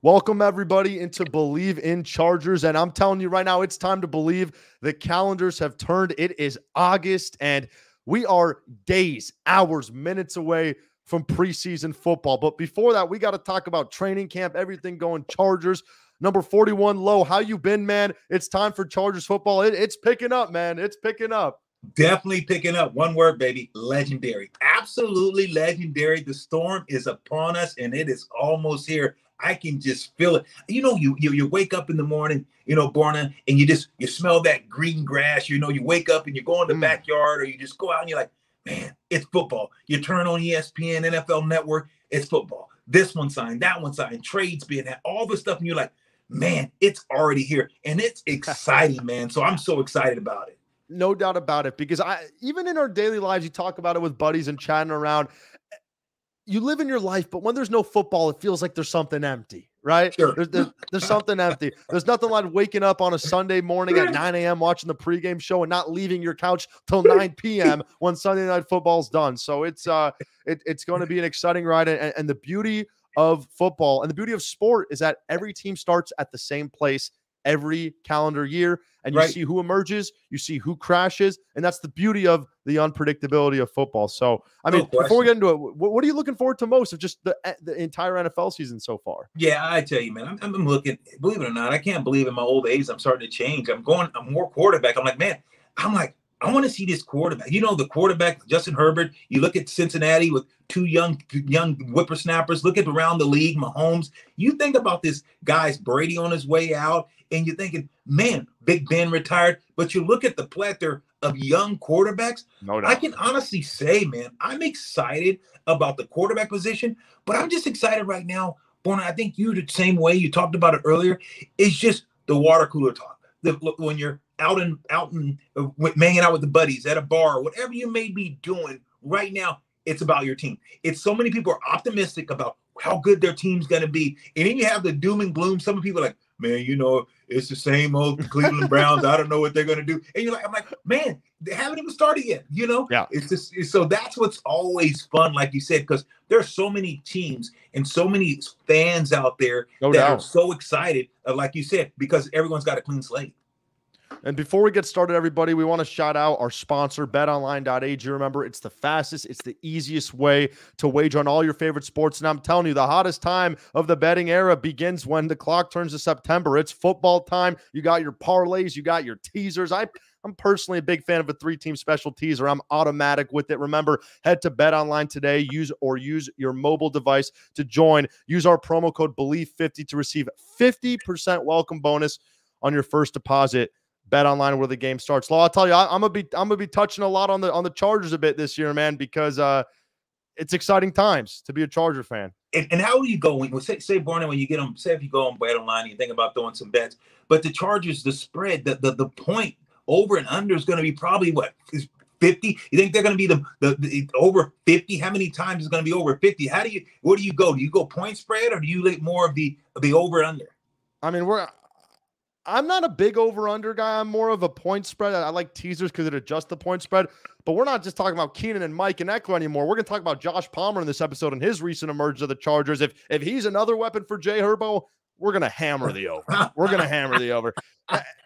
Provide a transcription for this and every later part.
Welcome, everybody, into Believe in Chargers. And I'm telling you right now, it's time to believe. The calendars have turned. It is August, and we are days, hours, minutes away from preseason football. But before that, we got to talk about training camp, everything going Chargers. Number 41, Low, how you been, man? It's time for Chargers football. It's picking up, man. It's picking up. Definitely picking up. One word, baby. Legendary. Absolutely legendary. The storm is upon us, and it is almost here. I can just feel it. You wake up in the morning, Borna, and you smell that green grass. You wake up and you go in the backyard, or you just go out and you're like, man, it's football. You turn on ESPN, NFL Network, it's football. This one signed, that one signed, trades being had, all this stuff, and you're like, man, it's already here, and it's exciting, man. So I'm so excited about it. No doubt about it, because even in our daily lives, you talk about it with buddies and chatting around. You live in your life, but when there's no football, it feels like there's something empty, right? Sure. There's something empty. There's nothing like waking up on a Sunday morning at 9 a.m. watching the pregame show and not leaving your couch till 9 p.m. when Sunday Night Football's done. So it's going to be an exciting ride. And the beauty of football and the beauty of sport is that every team starts at the same place every calendar year, and you see who emerges, you see who crashes, and that's the beauty of the unpredictability of football. So, I mean, before we get into it, what are you looking forward to most of just the entire NFL season so far? Yeah, I tell you, man, I'm looking, believe it or not, I can't believe in my old age I'm starting to change. I'm more quarterback. I want to see this quarterback. The quarterback, Justin Herbert, you look at Cincinnati with two young whippersnappers, look at around the league, Mahomes. You think about this guy's Brady on his way out, and you're thinking, man, Big Ben retired. But you look at the plethora of young quarterbacks. No doubt. I can honestly say, man, I'm excited about the quarterback position, but I'm just excited right now. Borna, I think you the same way. You talked about it earlier. It's just the water cooler talk. When you're out and hanging out with the buddies at a bar, whatever you may be doing right now, it's about your team. It's so many people are optimistic about how good their team's going to be. And then you have the doom and gloom. Some people are like, man, it's the same old Cleveland Browns. I don't know what they're going to do. And I'm like, man, they haven't even started yet. Yeah. So that's what's always fun, like you said, because there's so many teams and so many fans out there are so excited, like you said, because everyone's got a clean slate. And before we get started, everybody, we want to shout out our sponsor, betonline.ag. Remember, it's the fastest, it's the easiest way to wager on all your favorite sports. And I'm telling you, the hottest time of the betting era begins when the clock turns to September. It's football time. You got your parlays, you got your teasers. I'm personally a big fan of a 3-team special teaser. I'm automatic with it. Remember, head to BetOnline today. Use your mobile device to join. Use our promo code BELIEVE50 to receive 50% welcome bonus on your first deposit. Bet online where the game starts. Law, I'll tell you, I'm gonna be touching a lot on the Chargers a bit this year, man, because it's exciting times to be a Charger fan. And how do you go when say Borna, when you get them? Say if you go on Bet Online and you think about throwing some bets, but the Chargers, the spread, the point over and under is going to be probably what is 50. You think they're going to be the over 50? How many times is going to be over 50? Where do you go? Do you go point spread, or do you like more of the over and under? I mean, I'm not a big over-under guy. I'm more of a point spread. I like teasers because it adjusts the point spread. But we're not just talking about Keenan and Mike and Eckler anymore. We're going to talk about Josh Palmer in this episode and his recent emergence of the Chargers. If he's another weapon for Jay Herbo, we're going to hammer the over. We're going to hammer the over.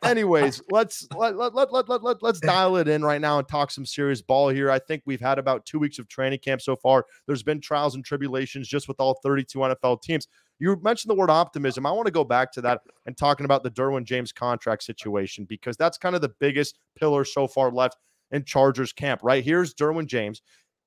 Anyways, let's dial it in right now and talk some serious ball here. I think we've had about 2 weeks of training camp so far. There's been trials and tribulations just with all 32 NFL teams. You mentioned the word optimism. I want to go back to that and talking about the Derwin James contract situation, because that's kind of the biggest pillar so far left in Chargers camp, right? Here's Derwin James.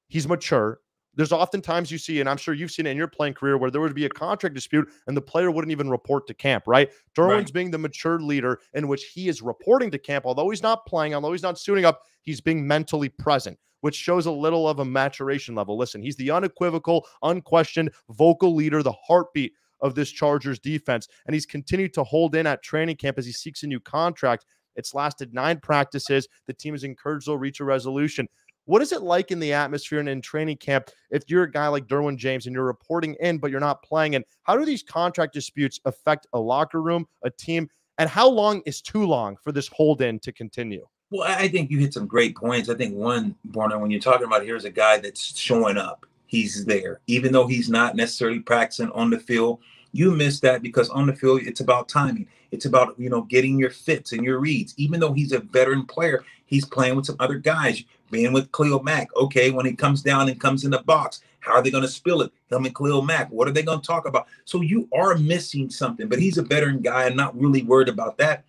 He's mature. There's oftentimes you see, and I'm sure you've seen it in your playing career, where there would be a contract dispute and the player wouldn't even report to camp, right? Derwin's being the mature leader in which he is reporting to camp. Although he's not playing, although he's not suiting up, he's being mentally present, which shows a little of a maturation level. Listen, he's the unequivocal, unquestioned vocal leader, the heartbeat of this Chargers defense. And he's continued to hold in at training camp as he seeks a new contract. It's lasted 9 practices. The team is encouraged they'll reach a resolution. What is it like in the atmosphere and in training camp if you're a guy like Derwin James and you're reporting in, but you're not playing? And how do these contract disputes affect a locker room, a team? And how long is too long for this hold in to continue? Well, I think you hit some great points. I think one, Borna, when you're talking about here's a guy that's showing up, he's there, even though he's not necessarily practicing on the field. You miss that because on the field, it's about timing. It's about, getting your fits and your reads. Even though he's a veteran player, he's playing with some other guys, being with Khalil Mack. Okay, when he comes down and comes in the box, how are they going to spill it? Him and Khalil Mack, what are they going to talk about? So you are missing something, but he's a veteran guy. I'm not really worried about that.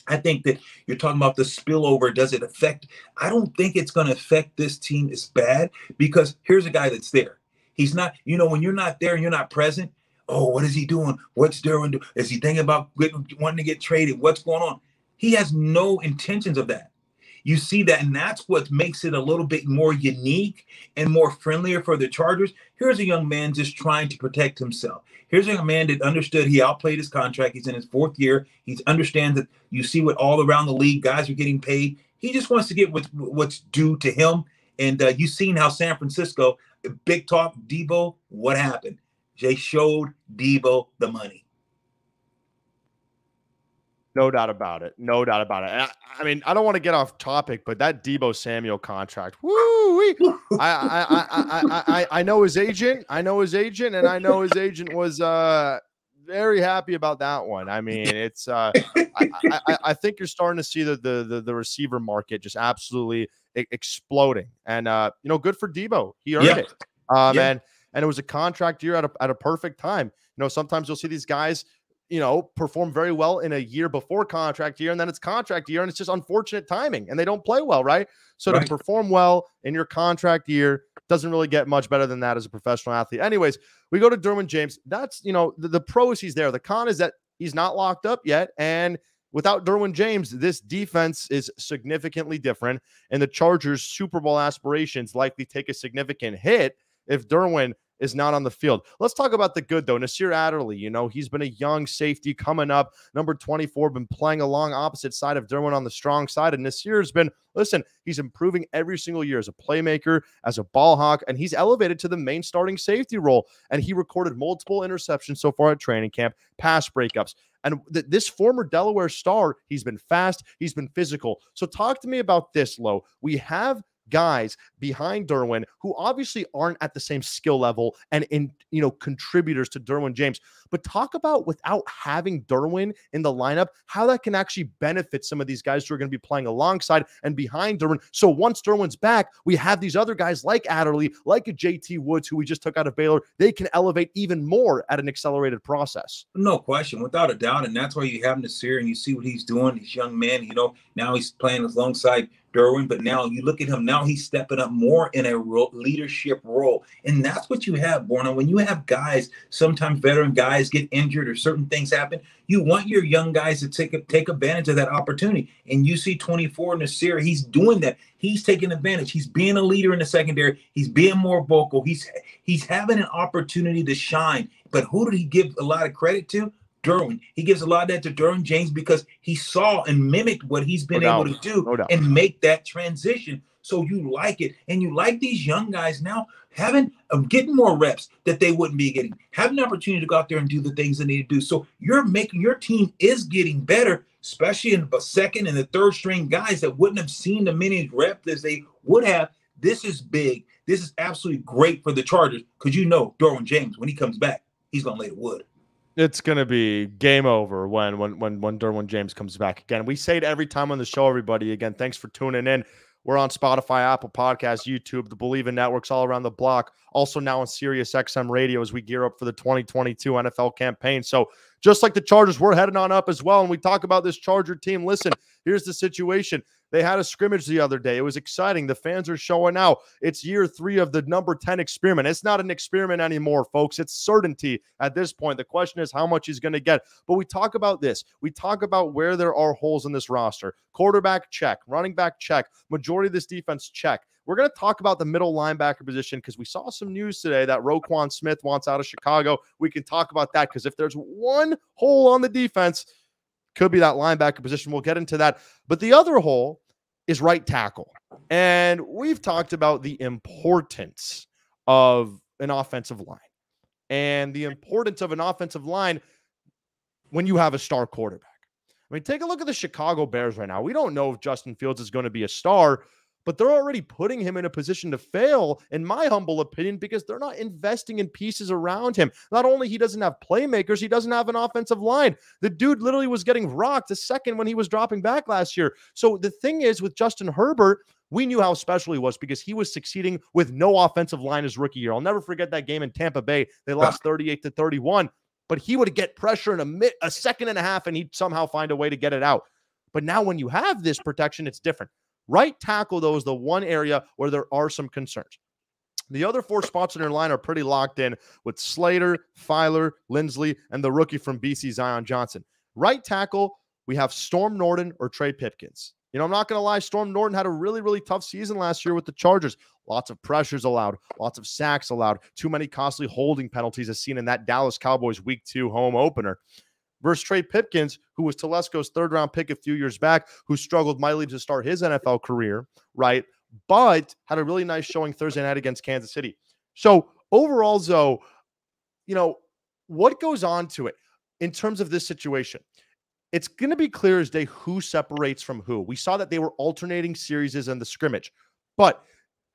I think that you're talking about the spillover. Does it affect? I don't think it's going to affect this team as bad because here's a guy that's there. He's not, when you're not there and you're not present, oh, what is he doing? What's Derwin doing? Is he thinking about wanting to get traded? What's going on? He has no intentions of that. You see that, and that's what makes it a little bit more unique and more friendlier for the Chargers. Here's a young man just trying to protect himself. Here's a young man that understood he outplayed his contract. He's in his 4th year. He understands that you see what all around the league guys are getting paid. He just wants to get what's due to him. And you've seen how San Francisco, big talk, Debo, what happened? They showed Debo the money. No doubt about it. No doubt about it. I mean, I don't want to get off topic, but that Debo Samuel contract, woo! I know his agent. And I know his agent was very happy about that one. I mean, it's I think you're starting to see the receiver market just absolutely exploding, and good for Debo. He earned it. And it was a contract year at a perfect time. Sometimes you'll see these guys perform very well in a year before contract year, and then it's contract year, and it's just unfortunate timing, and they don't play well, right? So to perform well in your contract year doesn't really get much better than that as a professional athlete. Anyways, we go to Derwin James. That's, the pro is he's there. The con is that he's not locked up yet, and without Derwin James, this defense is significantly different, and the Chargers' Super Bowl aspirations likely take a significant hit if Derwin is not on the field. Let's talk about the good, though. Nasir Adderley, he's been a young safety coming up. Number 24, been playing along opposite side of Derwin on the strong side. And Nasir's been, he's improving every single year as a playmaker, as a ball hawk, and he's elevated to the main starting safety role. And he recorded multiple interceptions so far at training camp, pass breakups. And this former Delaware star, he's been fast, he's been physical. So talk to me about this, Lo. We have guys behind Derwin who obviously aren't at the same skill level and contributors to Derwin James, but talk about, without having Derwin in the lineup, how that can actually benefit some of these guys who are going to be playing alongside and behind Derwin. So once Derwin's back, we have these other guys like Adderley, like a JT Woods, who we just took out of Baylor. They can elevate even more at an accelerated process. No question, without a doubt. And that's why you have Nasir and you see what he's doing. This young man, now he's playing alongside Derwin, but now you look at him, now he's stepping up more in a leadership role. And that's what you have, Borna. When you have guys, sometimes veteran guys get injured or certain things happen, you want your young guys to take advantage of that opportunity. And you see 24 Nasir, he's doing that. He's taking advantage. He's being a leader in the secondary. He's being more vocal. He's having an opportunity to shine. But who did he give a lot of credit to? Derwin. He gives a lot of that to Derwin James because he saw and mimicked what he's been able to do and make that transition. So you like it. And you like these young guys now getting more reps that they wouldn't be getting, having an opportunity to go out there and do the things they need to do. So your team is getting better, especially in the second and the third string guys that wouldn't have seen the many reps as they would have. This is big. This is absolutely great for the Chargers because Derwin James, when he comes back, he's going to lay the wood. It's going to be game over when Derwin James comes back again. We say it every time on the show, everybody. Again, thanks for tuning in. We're on Spotify, Apple Podcasts, YouTube, the Believe in networks all around the block. Also now on Sirius XM Radio as we gear up for the 2022 NFL campaign. So just like the Chargers, we're heading on up as well. And we talk about this Charger team. Listen, here's the situation. They had a scrimmage the other day. It was exciting. The fans are showing out. It's year 3 of the number 10 experiment. It's not an experiment anymore, folks. It's certainty at this point. The question is how much he's going to get. But we talk about this. We talk about where there are holes in this roster. Quarterback, check. Running back, check. Majority of this defense, check. We're going to talk about the middle linebacker position because we saw some news today that Roquan Smith wants out of Chicago. We can talk about that because if there's one hole on the defense, could be that linebacker position. We'll get into that. But the other hole is right tackle. And we've talked about the importance of an offensive line and the importance of an offensive line when you have a star quarterback. I mean, take a look at the Chicago Bears right now. We don't know if Justin Fields is going to be a star, but they're already putting him in a position to fail, in my humble opinion, because they're not investing in pieces around him. Not only he doesn't have playmakers, he doesn't have an offensive line. The dude literally was getting rocked a second when he was dropping back last year. So the thing is, with Justin Herbert, we knew how special he was because he was succeeding with no offensive line his rookie year. I'll never forget that game in Tampa Bay. They lost 38-31, but he would get pressure in a second and a half, and he'd somehow find a way to get it out. But now when you have this protection, it's different. Right tackle, though, is the one area where there are some concerns. The other 4 spots in your line are pretty locked in with Slater, Filer, Lindsley, and the rookie from BC, Zion Johnson. Right tackle, we have Storm Norton or Trey Pipkins. You know, I'm not going to lie, Storm Norton had a really, really tough season last year with the Chargers. Lots of pressures allowed, lots of sacks allowed, too many costly holding penalties as seen in that Dallas Cowboys Week 2 home opener. Versus Trey Pipkins, who was Telesco's third-round pick a few years back, who struggled mightily to start his NFL career, right? But had a really nice showing Thursday night against Kansas City. So overall, Zoe, you know, what goes on to it in terms of this situation? It's going to be clear as day who separates from who. We saw that they were alternating series in the scrimmage. But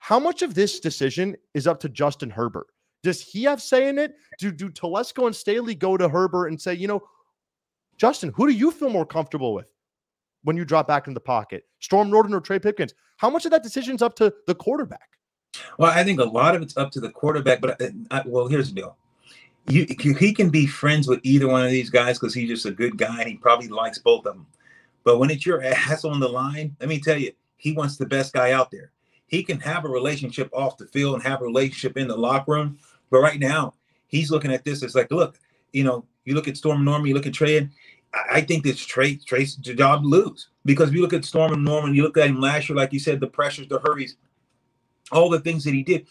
how much of this decision is up to Justin Herbert? Does he have say in it? Do Telesco and Staley go to Herbert and say, you know, Justin, who do you feel more comfortable with when you drop back in the pocket? Storm Norton or Trey Pipkins? How much of that decision is up to the quarterback? Well, I think a lot of it's up to the quarterback. But, well, here's the deal. He can be friends with either one of these guys because he's just a good guy and he probably likes both of them. But when it's your ass on the line, let me tell you, he wants the best guy out there. He can have a relationship off the field and have a relationship in the locker room. But right now, he's looking at this as like, look, you know, you look at Storm Norman, you look at Trey, and I think it's Trey's job to lose. Because if you look at Storm and Norman, you look at him last year, like you said, the pressures, the hurries, all the things that he did.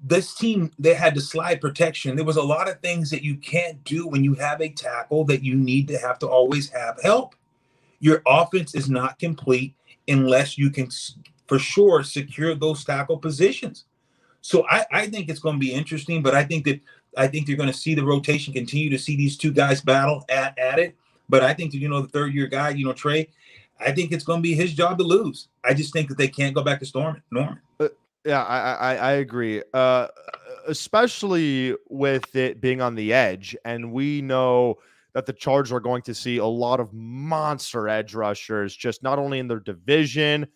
This team, they had to slide protection. There was a lot of things that you can't do when you have a tackle that you need to have to always have help. Your offense is not complete unless you can, for sure, secure those tackle positions. So I think it's going to be interesting, but I think you're going to see the rotation continue to see these two guys battle at it. But I think that, you know, the third-year guy, you know, Trey, I think it's going to be his job to lose. I just think that they can't go back to Norman. Yeah, I agree, especially with it being on the edge. And we know that the Chargers are going to see a lot of monster edge rushers, just not only in their division,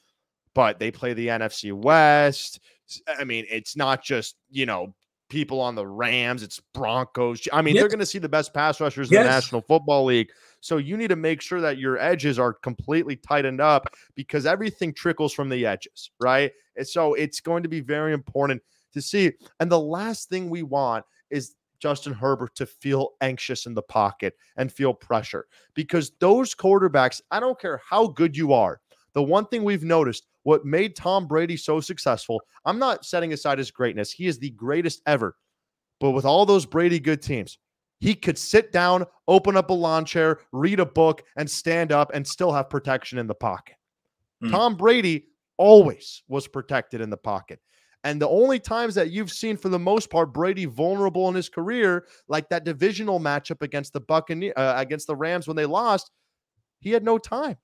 but they play the NFC West. I mean, it's not just, you know, people on the Rams, it's Broncos. I mean, they're going to see the best pass rushers in the National Football League. So you need to make sure that your edges are completely tightened up because everything trickles from the edges, right? And so it's going to be very important to see. And the last thing we want is Justin Herbert to feel anxious in the pocket and feel pressure because those quarterbacks, I don't care how good you are. The one thing we've noticed, what made Tom Brady so successful, I'm not setting aside his greatness. He is the greatest ever. But with all those Brady good teams, he could sit down, open up a lawn chair, read a book, and stand up and still have protection in the pocket. Tom Brady always was protected in the pocket. And the only times that you've seen, for the most part, Brady vulnerable in his career, like that divisional matchup against the against the Rams when they lost, he had no time.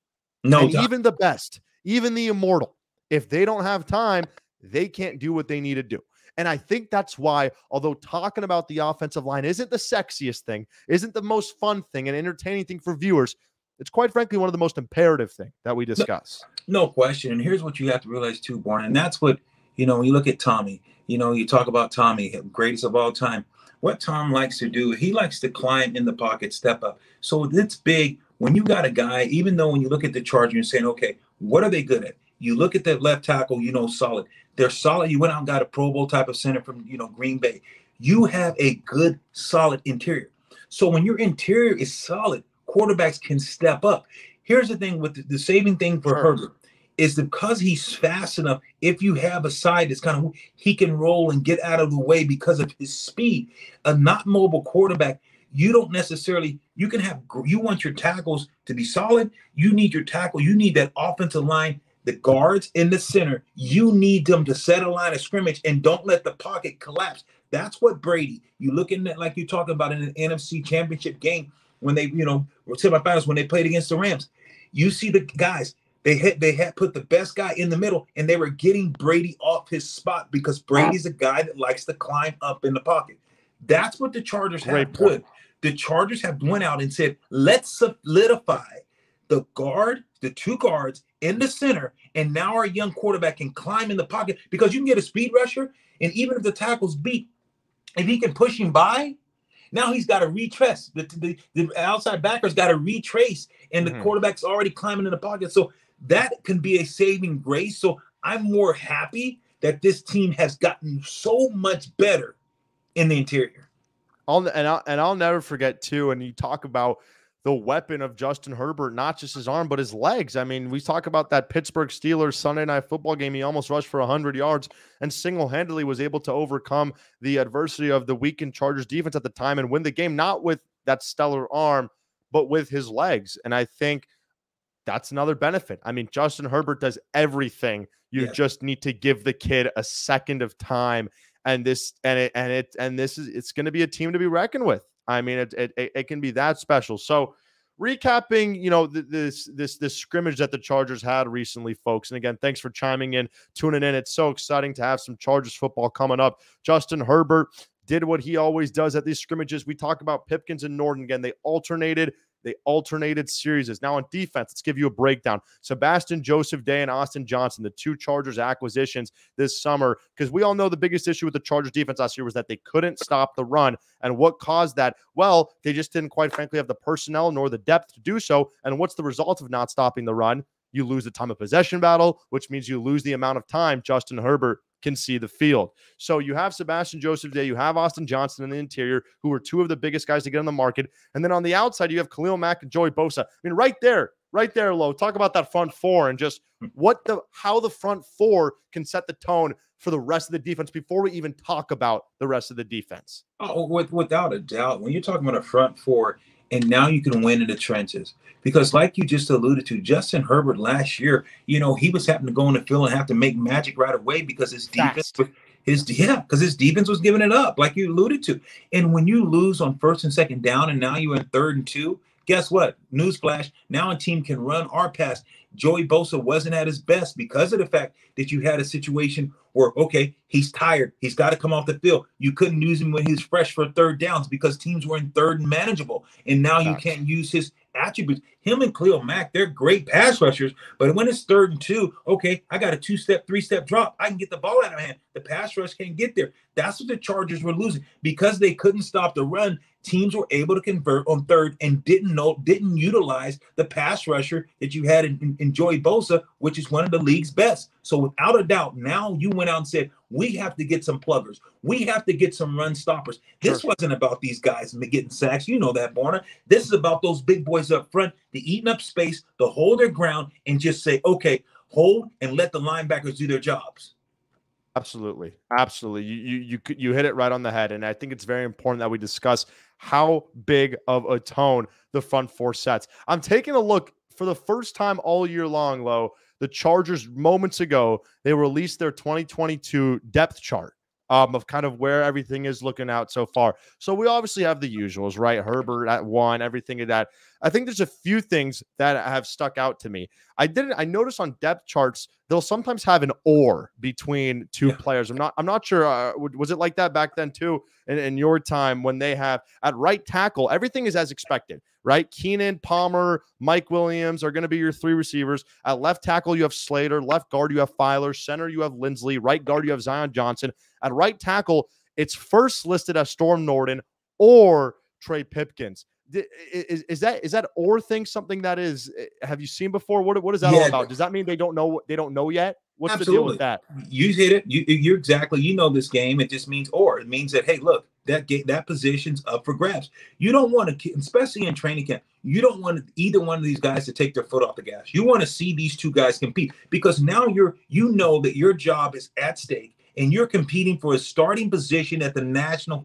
And even the best, even the immortal, if they don't have time, they can't do what they need to do. And I think that's why, although talking about the offensive line isn't the sexiest thing, isn't the most fun thing and entertaining thing for viewers, it's quite frankly one of the most imperative things that we discuss. No question. And here's what you have to realize too, Borna, and that's what, you know, when you look at Tommy, you know, you talk about Tommy, greatest of all time. What Tom likes to do, he likes to climb in the pocket, step up. So it's big when you got a guy, even though when you look at the Chargers, you're saying, okay, what are they good at? You look at that left tackle, you know, solid. They're solid. You went out and got a Pro Bowl type of center from, you know, Green Bay. You have a good, solid interior. So when your interior is solid, quarterbacks can step up. Here's the thing with the saving thing for Herbert is because he's fast enough, if you have a side that's kind of, he can roll and get out of the way because of his speed. A not mobile quarterback, you don't necessarily, you want your tackles to be solid. You need your tackle. You need that offensive line, the guards in the center. You need them to set a line of scrimmage and don't let the pocket collapse. That's what Brady, you looking at, like you talking about in an NFC championship game when they, you know, semifinals when they played against the Rams. You see the guys, They had put the best guy in the middle, and they were getting Brady off his spot because Brady's a guy that likes to climb up in the pocket. That's what the Chargers have good. The Chargers have went out and said, let's solidify the two guards in the center, and now our young quarterback can climb in the pocket because you can get a speed rusher, and even if the tackle's beat, if he can push him by, now he's got to retrace. The outside backer's got to retrace, and the quarterback's already climbing in the pocket. So that can be a saving grace. So I'm more happy that this team has gotten so much better in the interior. I'll never forget too. And you talk about the weapon of Justin Herbert, not just his arm, but his legs. I mean, we talk about that Pittsburgh Steelers Sunday night football game. He almost rushed for 100 yards and single-handedly was able to overcome the adversity of the weakened Chargers defense at the time and win the game, not with that stellar arm, but with his legs. And I think that's another benefit. I mean, Justin Herbert does everything. You just need to give the kid a second of time. And it's going to be a team to be reckoned with. I mean, it can be that special. So recapping, this scrimmage that the Chargers had recently, folks. And again, thanks for chiming in, tuning in. It's so exciting to have some Chargers football coming up. Justin Herbert did what he always does at these scrimmages. We talk about Pipkins and Norton. Again, they alternated series. Now on defense, let's give you a breakdown. Sebastian Joseph Day and Austin Johnson, the two Chargers acquisitions this summer, because we all know the biggest issue with the Chargers defense last year was that they couldn't stop the run. And what caused that? Well, they just didn't quite frankly have the personnel nor the depth to do so. And what's the result of not stopping the run? You lose the time of possession battle, which means you lose the amount of time Justin Herbert can see the field. So you have Sebastian Joseph Day, you have Austin Johnson in the interior, who are two of the biggest guys to get on the market. And then on the outside, you have Khalil Mack and Joey Bosa. I mean, right there, Lo, talk about that front four and just how the front four can set the tone for the rest of the defense before we even talk about the rest of the defense. Oh, without a doubt, when you're talking about a front four, and now you can win in the trenches. Because like you just alluded to, Justin Herbert last year, he was having to go in the field and have to make magic right away because his defense was giving it up, like you alluded to. And when you lose on first and second down, and now you're in 3rd and 2, guess what? Newsflash, now a team can run or pass. Joey Bosa wasn't at his best because of the fact that you had a situation where, okay, he's tired. He's got to come off the field. You couldn't use him when he was fresh for 3rd downs because teams were in 3rd and manageable. And now you can't use his attributes. Him and Khalil Mack, they're great pass rushers, but when it's 3rd and 2, okay, I got a 2-step, 3-step drop. I can get the ball out of my hand. The pass rush can't get there. That's what the Chargers were losing. Because they couldn't stop the run, teams were able to convert on 3rd and didn't utilize the pass rusher that you had in Joey Bosa, which is one of the league's best. So without a doubt, now you went out and said, we have to get some pluggers. We have to get some run stoppers. This wasn't about these guys getting sacks. You know that, Borna. This is about those big boys up front, the eating up space, to hold their ground and just say, okay, hold and let the linebackers do their jobs. Absolutely. You hit it right on the head. And I think it's very important that we discuss how big of a tone the front four sets. I'm taking a look for the first time all year long, Lo. The Chargers moments ago, they released their 2022 depth chart of kind of where everything is looking out so far. So we obviously have the usuals, right? Herbert at 1, everything of that. I think there's a few things that have stuck out to me. I noticed on depth charts, they'll sometimes have an or between two players. I'm not sure. Was it like that back then too? In your time when they have at right tackle, everything is as expected, right? Keenan, Palmer, Mike Williams are going to be your 3 receivers. At left tackle, you have Slater. Left guard, you have Filer. Center, you have Lindsley. Right guard, you have Zion Johnson. At right tackle, it's first listed as Storm Norton or Trey Pipkins. Is that or thing something that is? Have you seen before? What is that all about? Does that mean they don't know yet? What's the deal with that? You hit it. You're exactly. You know this game. It just means or. It means that, hey, look, that position's up for grabs. You don't want to, especially in training camp, you don't want either one of these guys to take their foot off the gas. You want to see these two guys compete because now you know that your job is at stake. And you're competing for a starting position in the National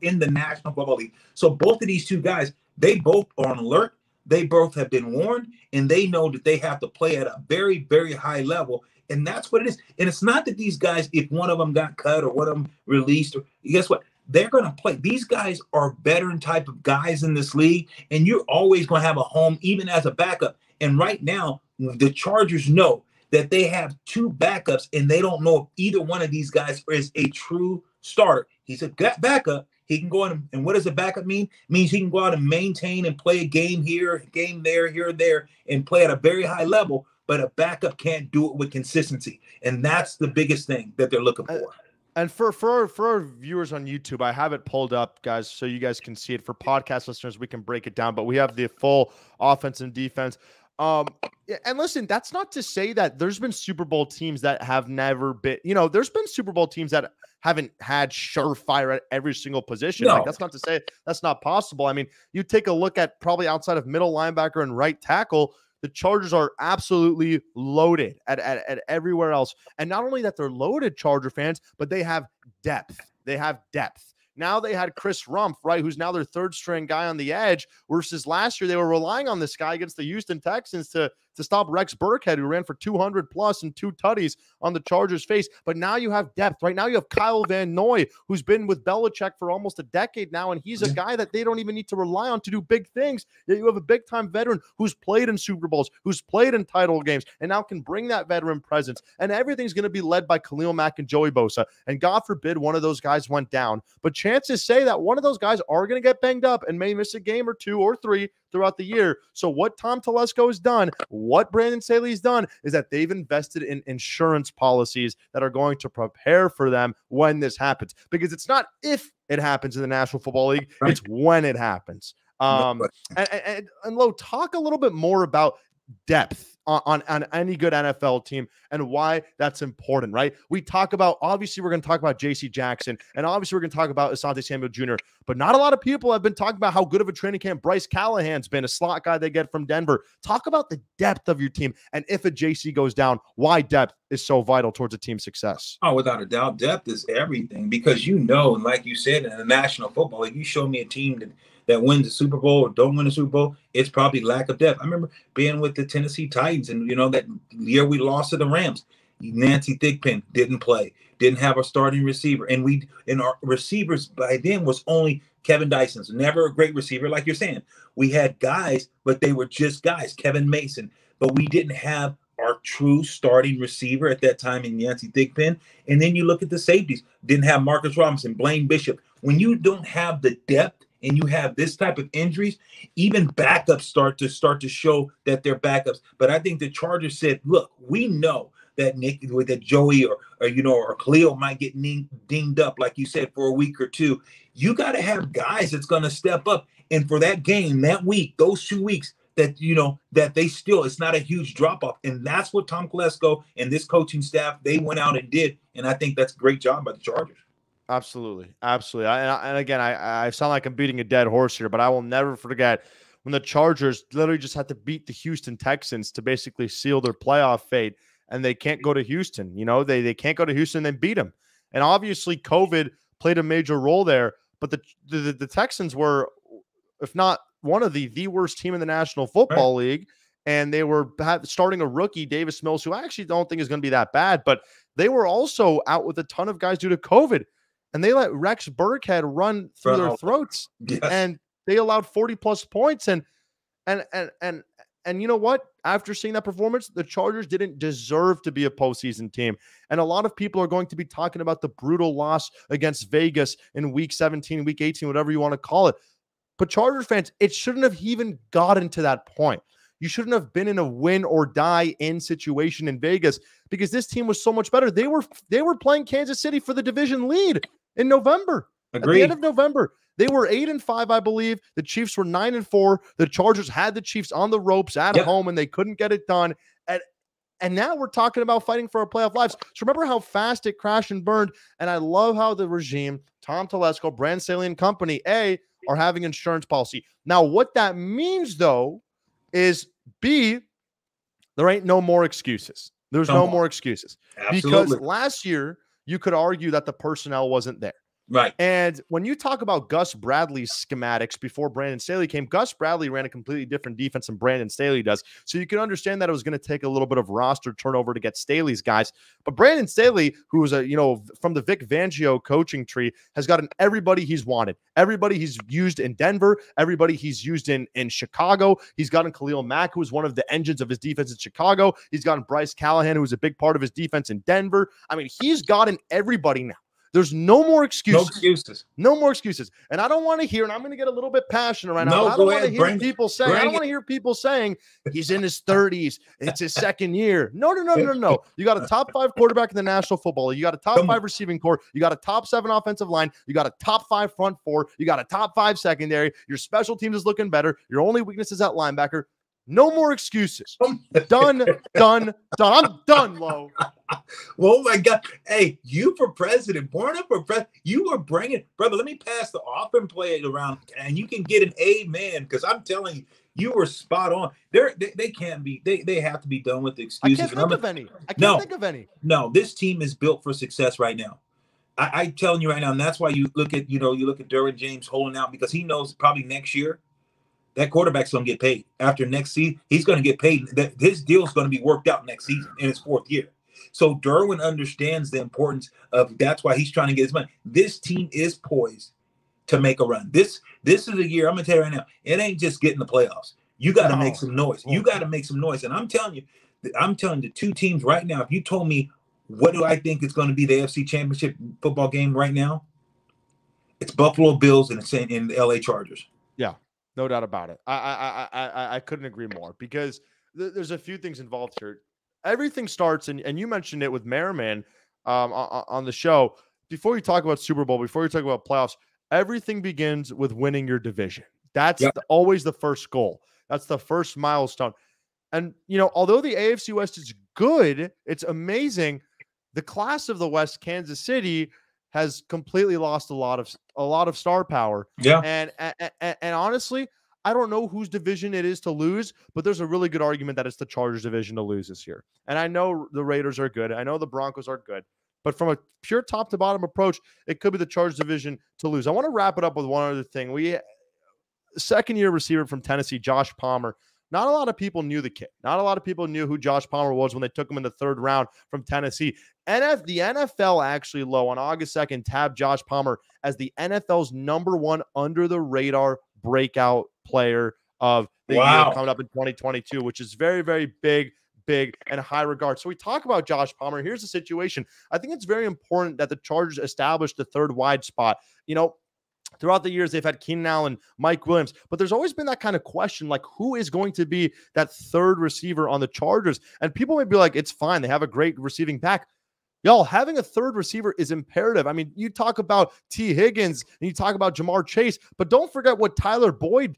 Football League. So both of these two guys, they both are on alert. They both have been warned, and they know that they have to play at a very, very high level. And that's what it is. And it's not that these guys, if one of them got cut or one of them released, or guess what? They're going to play. These guys are veteran type of guys in this league, and you're always going to have a home, even as a backup. And right now, the Chargers know that they have two backups and they don't know if either one of these guys is a true starter. He's a backup. He can go in, and what does a backup mean? It means he can go out and maintain and play a game here, a game there, here and there, and play at a very high level. But a backup can't do it with consistency, and that's the biggest thing that they're looking for. And for our viewers on YouTube, I have it pulled up, guys, so you guys can see it. For podcast listeners, we can break it down, but we have the full offense and defense. And listen, that's not to say that there's been Super Bowl teams that have never been, there's been Super Bowl teams that haven't had surefire at every single position. No. Like, that's not to say that's not possible. I mean, you take a look at probably outside of middle linebacker and right tackle, the Chargers are absolutely loaded at everywhere else. And not only that they're loaded, Charger fans, but they have depth. They have depth. Now they had Chris Rumph, right, who's now their third string guy on the edge, versus last year they were relying on this guy against the Houston Texans to stop Rex Burkhead, who ran for 200 plus and 2 tutties on the Chargers' face. But now you have depth, right? Now you have Kyle Van Noy, who's been with Belichick for almost a decade now, and he's a guy that they don't even need to rely on to do big things. Yet you have a big-time veteran who's played in Super Bowls, who's played in title games, and now can bring that veteran presence. And everything's going to be led by Khalil Mack and Joey Bosa. And God forbid one of those guys went down. But chances say that one of those guys are going to get banged up and may miss a game or 2 or 3 throughout the year. So what Tom Telesco has done, what Brandon Staley's done, is that they've invested in insurance policies that are going to prepare for them when this happens. Because it's not if it happens in the National Football League, right. It's when it happens. And Lo, talk a little bit more about depth on any good NFL team and why that's important, right? We talk about, obviously, we're going to talk about J.C. Jackson, and obviously we're going to talk about Asante Samuel Jr., but not a lot of people have been talking about how good of a training camp Bryce Callahan's been, a slot guy they get from Denver. Talk about the depth of your team, and if a J.C. goes down, why depth is so vital towards a team's success. Oh, without a doubt, depth is everything, because and like you said, in the National Football League, you show me a team that wins the Super Bowl or don't win the Super Bowl, it's probably lack of depth. I remember being with the Tennessee Titans, and that year we lost to the Rams. Nancy Thigpen didn't play, didn't have a starting receiver, and our receivers by then was only Kevin Dyson's, never a great receiver, like you're saying. We had guys, but they were just guys, Kevin Mason, but we didn't have our true starting receiver at that time in Nancy Thigpen. And then you look at the safeties, didn't have Marcus Robinson, Blaine Bishop. When you don't have the depth and you have this type of injuries, even backups start to show that they're backups. But I think the Chargers said, look, we know that that Joey or Khalil might get dinged up, like you said, for a week or 2. You got to have guys that's going to step up. And for that game, that week, those 2 weeks, that that they still, it's not a huge drop off. And that's what Tom Telesco and this coaching staff, they went out and did. And I think that's a great job by the Chargers. Absolutely. And again, I sound like I'm beating a dead horse here, but I will never forget when the Chargers literally just had to beat the Houston Texans to basically seal their playoff fate, and they can't go to Houston. They can't go to Houston and beat them. And obviously COVID played a major role there, but the Texans were, if not one of the worst team in the National Football League, and they were starting a rookie, Davis Mills, who I actually don't think is going to be that bad, but they were also out with a ton of guys due to COVID. And they let Rex Burkhead run through their throats, and they allowed 40-plus points. And you know what? After seeing that performance, the Chargers didn't deserve to be a postseason team. And a lot of people are going to be talking about the brutal loss against Vegas in Week 17, Week 18, whatever you want to call it. But Chargers fans, it shouldn't have even gotten to that point. You shouldn't have been in a win or die in situation in Vegas, because this team was so much better. They were playing Kansas City for the division lead in November. Agreed. At the end of November, they were 8-5, I believe. The Chiefs were 9-4. The Chargers had the Chiefs on the ropes at home, and they couldn't get it done. And now we're talking about fighting for our playoff lives. So remember how fast it crashed and burned. And I love how the regime, Tom Telesco, Brandon Staley and company, are having insurance policy. Now, what that means, though, is there ain't no more excuses. There's no more excuses. Absolutely. Because last year, you could argue that the personnel wasn't there. Right. And when you talk about Gus Bradley's schematics before Brandon Staley came, Gus Bradley ran a completely different defense than Brandon Staley does. So you can understand that it was going to take a little bit of roster turnover to get Staley's guys. But Brandon Staley, who was from the Vic Fangio coaching tree, has gotten everybody he's wanted. Everybody he's used in Denver, everybody he's used in Chicago. He's gotten Khalil Mack, who was one of the engines of his defense in Chicago. He's gotten Bryce Callahan, who was a big part of his defense in Denver. I mean, he's gotten everybody now. There's no more excuses. No excuses. No more excuses. And I don't want to hear, and I'm going to get a little bit passionate right now. No, I don't want to ahead. hear people saying, I don't want to hear people saying he's in his 30s. It's his second year. No. You got a top 5 quarterback in the National Football League. You got a top 5 receiving core. You got a top 7 offensive line. You got a top 5 front 4. You got a top 5 secondary. Your special teams is looking better. Your only weakness is at linebacker. No more excuses. Done. I'm done, Lo. Oh my God. Hey, you for president, Borna for president, you were bringing, brother, let me pass the offense play it around and you can get an amen, because I'm telling you, you were spot on. They can't be, they have to be done with the excuses. I can't think of any. No, this team is built for success right now. I'm telling you right now, and that's why you look at Derwin James holding out, because he knows probably next year that quarterback's going to get paid. After next season, he's going to get paid. His deal is going to be worked out next season in his 4th year. So Derwin understands the importance of, that's why he's trying to get his money. This team is poised to make a run. This is a year, I'm going to tell you right now, it ain't just getting the playoffs. You got to make some noise. You got to make some noise. And I'm telling you, the 2 teams right now, if you told me what do I think is going to be the AFC Championship football game right now, it's Buffalo Bills and it's in the LA Chargers. Yeah. No doubt about it. I couldn't agree more, because there's a few things involved here. Everything starts, and you mentioned it with Merriman on the show. Before you talk about Super Bowl, before you talk about playoffs, everything begins with winning your division. That's always the first goal. That's the first milestone. And, although the AFC West is good, it's amazing. The class of the West, Kansas City, has completely lost a lot of star power. Yeah. And honestly, I don't know whose division it is to lose, but there's a really good argument that it's the Chargers division to lose this year. And I know the Raiders are good. I know the Broncos are good. But from a pure top to bottom approach, it could be the Chargers division to lose. I want to wrap it up with one other thing. Second-year receiver from Tennessee, Josh Palmer. Not a lot of people knew the kid. Not a lot of people knew who Josh Palmer was when they took him in the 3rd round from Tennessee. The NFL actually, Low, on August 2nd, tabbed Josh Palmer as the NFL's #1 under-the-radar breakout player of the year coming up in 2022, which is very, very big and high regard. So we talk about Josh Palmer. Here's the situation. I think it's very important that the Chargers establish the 3rd wide spot. Throughout the years, they've had Keenan Allen, Mike Williams, but there's always been that kind of question, like, who is going to be that 3rd receiver on the Chargers? And people may be like, it's fine. They have a great receiving back. Y'all, having a 3rd receiver is imperative. I mean, you talk about T. Higgins and you talk about Jamar Chase, but don't forget what Tyler Boyd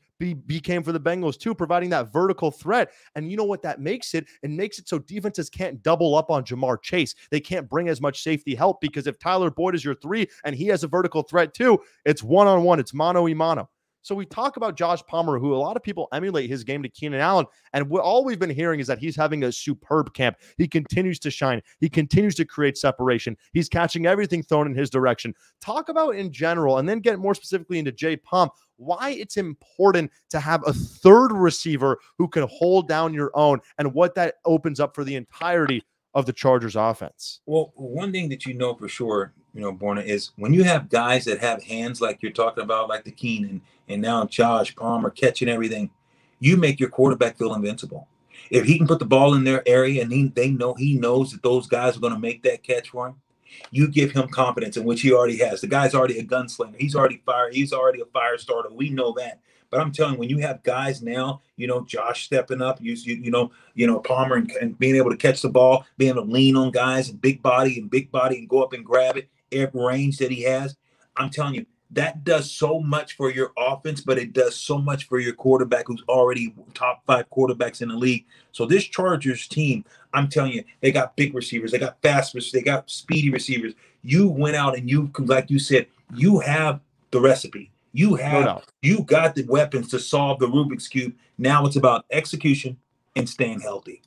became for the Bengals too, providing that vertical threat. And you know what that makes it? It makes it so defenses can't double up on Jamar Chase. They can't bring as much safety help, because if Tyler Boyd is your 3 and he has a vertical threat too, it's one-on-one, it's mano-a-mano. So we talk about Josh Palmer, who a lot of people emulate his game to Keenan Allen. And all we've been hearing is that he's having a superb camp. He continues to shine. He continues to create separation. He's catching everything thrown in his direction. Talk about in general, and then get more specifically into Jay Palm, why it's important to have a 3rd receiver who can hold down your own, and what that opens up for the entirety of the Chargers offense. Well, one thing that you know for sure, Borna, is when you have guys that have hands like you're talking about, like the Keenan and now Josh Palmer catching everything, you make your quarterback feel invincible. If he can put the ball in their area and he knows that those guys are going to make that catch for him, you give him confidence, in which he already has. The guy's already a gunslinger. He's already fired. He's already a fire starter. We know that. But I'm telling you, when you have guys now, Josh stepping up, Palmer and being able to catch the ball, being able to lean on guys and big body and go up and grab it, every range that he has, I'm telling you, that does so much for your offense, but it does so much for your quarterback, who's already top 5 quarterbacks in the league. So this Chargers team, I'm telling you, they got big receivers, they got fast receivers, they got speedy receivers. You went out and like you said, you have the recipe. You got the weapons to solve the Rubik's Cube. Now it's about execution and staying healthy.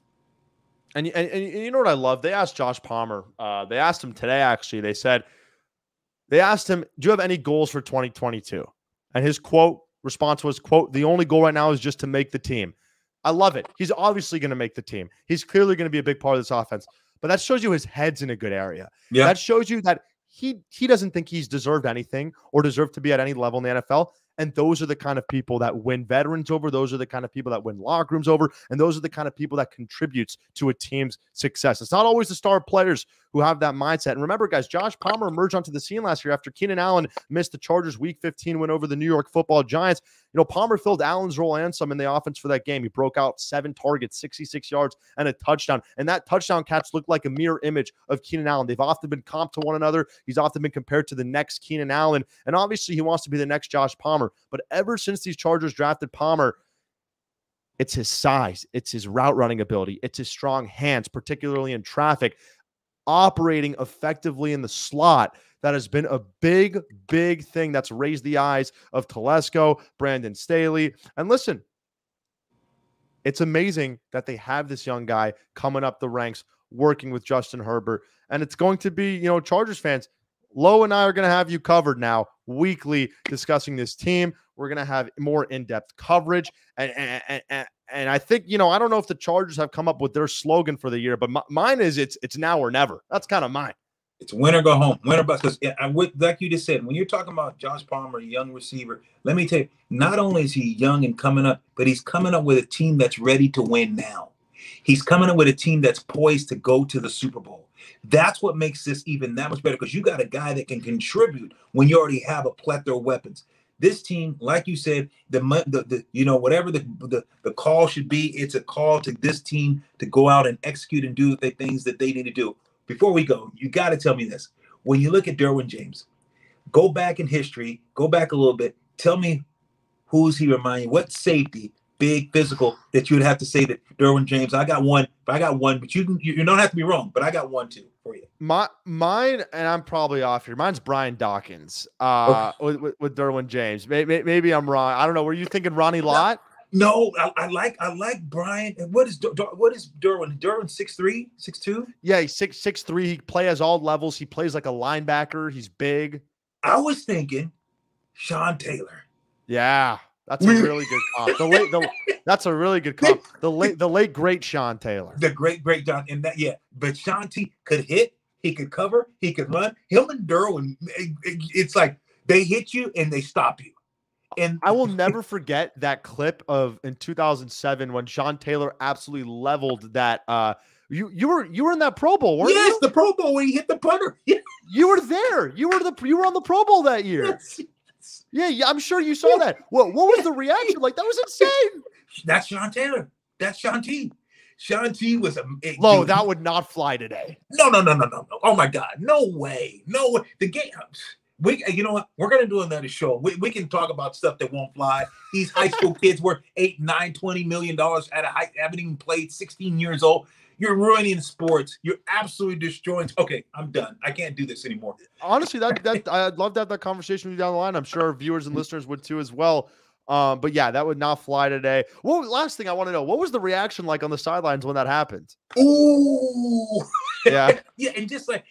And you know what I love? They asked Josh Palmer. They asked him today, actually. They said, They asked him, do you have any goals for 2022? And his response was, quote, the only goal right now is just to make the team. I love it. He's obviously going to make the team. He's clearly going to be a big part of this offense. But that shows you his head's in a good area. Yeah. That shows you that he doesn't think he's deserved anything or deserved to be at any level in the NFL. And those are the kind of people that win veterans over. Those are the kind of people that win locker rooms over. And those are the kind of people that contributes to a team's success. It's not always the star players who have that mindset. And remember, guys, Josh Palmer emerged onto the scene last year after Keenan Allen missed the Chargers Week 15 win over the New York Football Giants. You know, Palmer filled Allen's role and some in the offense for that game. He broke out 7 targets, 66 yards, and a touchdown. And that touchdown catch looked like a mirror image of Keenan Allen. They've often been comped to one another. He's often been compared to the next Keenan Allen. And obviously, he wants to be the next Josh Palmer. But ever since these Chargers drafted Palmer, it's his size, it's his route running ability, it's his strong hands, particularly in traffic, operating effectively in the slot. That has been a big, big thing that's raised the eyes of Telesco, Brandon Staley. And listen, it's amazing that they have this young guy coming up the ranks, working with Justin Herbert. And it's going to be, you know, Chargers fans, Lo and I are going to have you covered now weekly discussing this team. We're going to have more in-depth coverage. And I think, you know, I don't know if the Chargers have come up with their slogan for the year, but mine is it's now or never. That's kind of mine. It's win or go home, win or bust. Because like you just said, when you're talking about Josh Palmer, a young receiver, let me tell you, not only is he young and coming up, but he's coming up with a team that's ready to win now. He's coming up with a team that's poised to go to the Super Bowl. That's what makes this even that much better, because you got a guy that can contribute when you already have a plethora of weapons. This team, like you said, the you know, whatever the call should be, it's a call to this team to go out and execute and do the things that they need to do. Before we go, you got to tell me this. When you look at Derwin James, go back in history, go back a little bit. Tell me, who's he remind you? What safety, big, physical, that you would have to say that Derwin James? I got one, but you don't have to be wrong. But I got one too for you. Mine, and I'm probably off here. Mine's Brian Dawkins Okay. with Derwin James. Maybe I'm wrong. I don't know. Were you thinking Ronnie Lott? No, I like Brian. What is Derwin? Derwin 6'3", 6'2"? Yeah, he's 6'3". He plays all levels. He plays like a linebacker. He's big. I was thinking Sean Taylor. Yeah, that's a really good comp. That's a really good comp. The late great Sean Taylor. The great John. And that, yeah. But Sean T could hit, he could cover, he could run. Him and Derwin, it's like they hit you and they stop you. And I will never forget that clip of in 2007 when Sean Taylor absolutely leveled that. You were in that Pro Bowl, weren't you? Yes, the Pro Bowl when he hit the punter. You were there. You were on the Pro Bowl that year. Yes. Yeah, I'm sure you saw that. What was the reaction? Like, that was insane. That's Sean Taylor. That's Sean T. Sean T was a Low. That would not fly today. No. Oh my God, no way. The game. You know what? We're gonna do another show. We can talk about stuff that won't fly. These high school kids worth $8, $9, $20 million haven't even played, 16 years old. You're ruining sports. You're absolutely destroying. Okay, I'm done. I can't do this anymore. Honestly, that I'd love to have that conversation with you down the line. I'm sure our viewers and listeners would too as well. But yeah, that would not fly today. Last thing I want to know, what was the reaction like on the sidelines when that happened? Ooh, yeah, yeah, and just like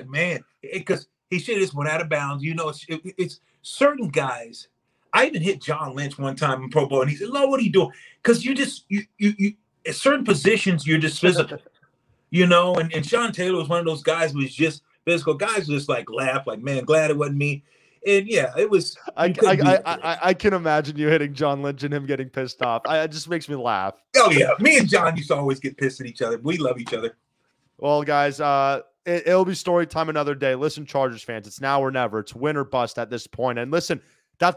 man, because he should have just went out of bounds. You know, it's certain guys. I even hit John Lynch one time in Pro Bowl, and he said, "Lo, what are you doing?" Because you at certain positions, you're just physical, you know. And Sean Taylor was one of those guys who was just physical. Guys just like laugh, like, man, glad it wasn't me. And yeah, it was. I can imagine you hitting John Lynch and him getting pissed off. It just makes me laugh. Oh yeah, me and John used to always get pissed at each other. We love each other. Well, guys, it'll be story time another day. Listen, Chargers fans, it's now or never. It's win or bust at this point. And listen,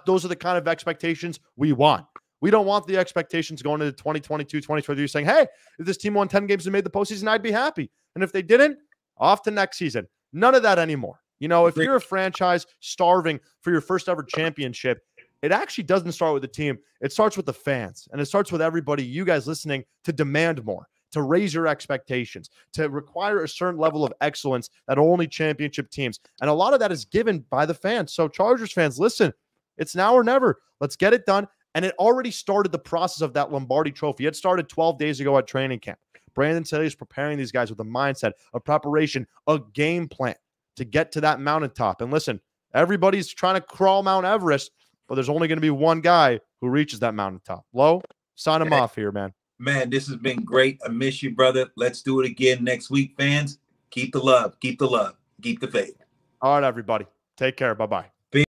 those are the kind of expectations we want. We don't want the expectations going into 2022, 2023 saying, hey, if this team won 10 games and made the postseason, I'd be happy. And if they didn't, off to next season. None of that anymore. You know, if you're a franchise starving for your first ever championship, it actually doesn't start with the team. It starts with the fans. And it starts with everybody, you guys listening, to demand more, to raise your expectations, to require a certain level of excellence that only championship teams. And a lot of that is given by the fans. So Chargers fans, listen, it's now or never. Let's get it done. And it already started the process of that Lombardi trophy. It started 12 days ago at training camp. Brandon Staley is preparing these guys with a mindset, a preparation, a game plan to get to that mountaintop. And listen, Everybody's trying to crawl Mount Everest, but there's only going to be one guy who reaches that mountaintop. Lo, sign him off here, man. Man, this has been great. I miss you, brother. Let's do it again next week, fans. Keep the love. Keep the love. Keep the faith. All right, everybody. Take care. Bye-bye.